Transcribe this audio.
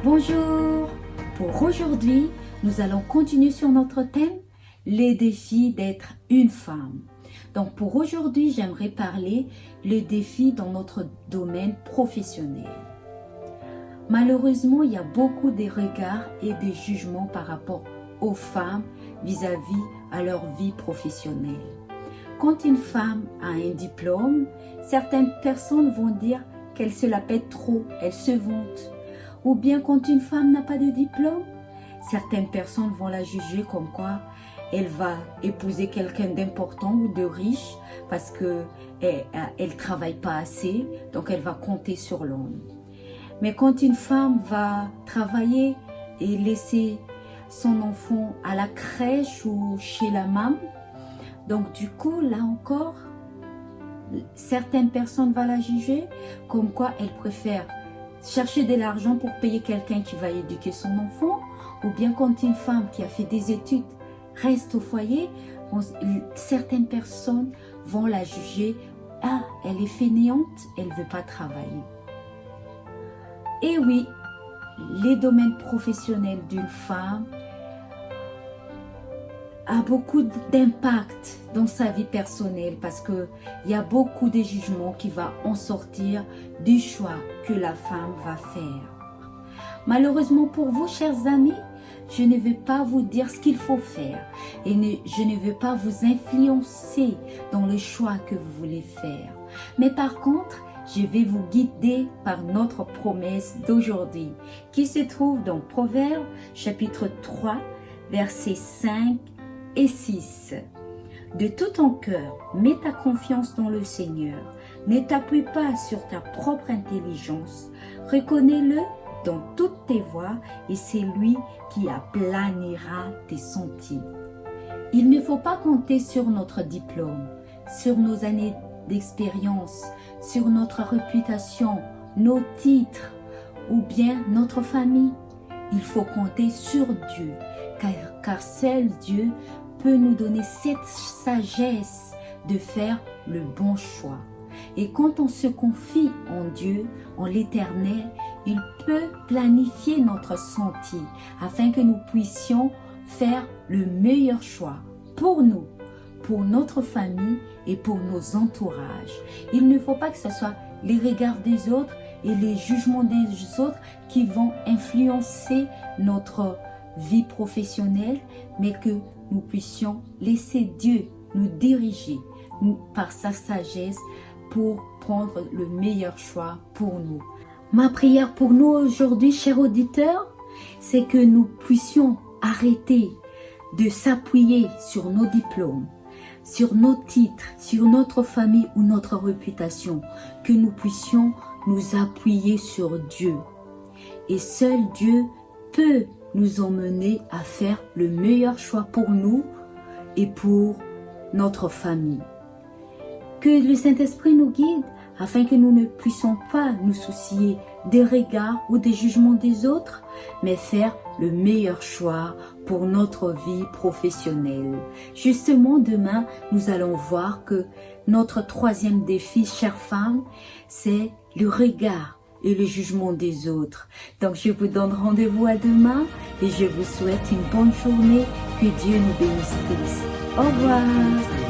Bonjour! Pour aujourd'hui, nous allons continuer sur notre thème, les défis d'être une femme. Donc pour aujourd'hui, j'aimerais parler les défis dans notre domaine professionnel. Malheureusement, il y a beaucoup de regards et de jugements par rapport aux femmes vis-à-vis à leur vie professionnelle. Quand une femme a un diplôme, certaines personnes vont dire qu'elle se la pète trop, elle se vante. Ou bien quand une femme n'a pas de diplôme, certaines personnes vont la juger comme quoi elle va épouser quelqu'un d'important ou de riche parce qu'elle travaille pas assez, donc elle va compter sur l'homme. Mais quand une femme va travailler et laisser son enfant à la crèche ou chez la maman, donc du coup, là encore, certaines personnes vont la juger comme quoi elle préfère chercher de l'argent pour payer quelqu'un qui va éduquer son enfant, ou bien quand une femme qui a fait des études reste au foyer, certaines personnes vont la juger, ah, elle est fainéante, elle ne veut pas travailler. Et oui, les domaines professionnels d'une femme a beaucoup d'impact dans sa vie personnelle parce qu'il y a beaucoup de jugements qui vont en sortir du choix que la femme va faire. Malheureusement pour vous, chers amis, je ne vais pas vous dire ce qu'il faut faire et je ne vais pas vous influencer dans le choix que vous voulez faire. Mais par contre, je vais vous guider par notre promesse d'aujourd'hui qui se trouve dans Proverbes chapitre 3, versets 5 et 6. De tout ton cœur, mets ta confiance dans le Seigneur. Ne t'appuie pas sur ta propre intelligence. Reconnais-le dans toutes tes voies et c'est lui qui aplanira tes sentiers. Il ne faut pas compter sur notre diplôme, sur nos années d'expérience, sur notre réputation, nos titres ou bien notre famille. Il faut compter sur Dieu, car seul Dieu peut nous donner cette sagesse de faire le bon choix. Et quand on se confie en Dieu, en l'Éternel, il peut planifier notre sentier afin que nous puissions faire le meilleur choix pour nous, pour notre famille et pour nos entourages. Il ne faut pas que ce soit les regards des autres et les jugements des autres qui vont influencer notre vie professionnelle, mais que nous puissions laisser Dieu nous diriger par sa sagesse pour prendre le meilleur choix pour nous. Ma prière pour nous aujourd'hui, chers auditeurs, c'est que nous puissions arrêter de s'appuyer sur nos diplômes, sur nos titres, sur notre famille ou notre réputation, que nous puissions nous appuyer sur Dieu. Et seul Dieu peut nous emmener à faire le meilleur choix pour nous et pour notre famille. Que le Saint-Esprit nous guide afin que nous ne puissions pas nous soucier des regards ou des jugements des autres, mais faire le meilleur choix pour notre vie professionnelle. Justement, demain, nous allons voir que notre troisième défi, chères femmes, c'est le regard et le jugement des autres. Donc, je vous donne rendez-vous à demain et je vous souhaite une bonne journée. Que Dieu nous bénisse tous. Au revoir.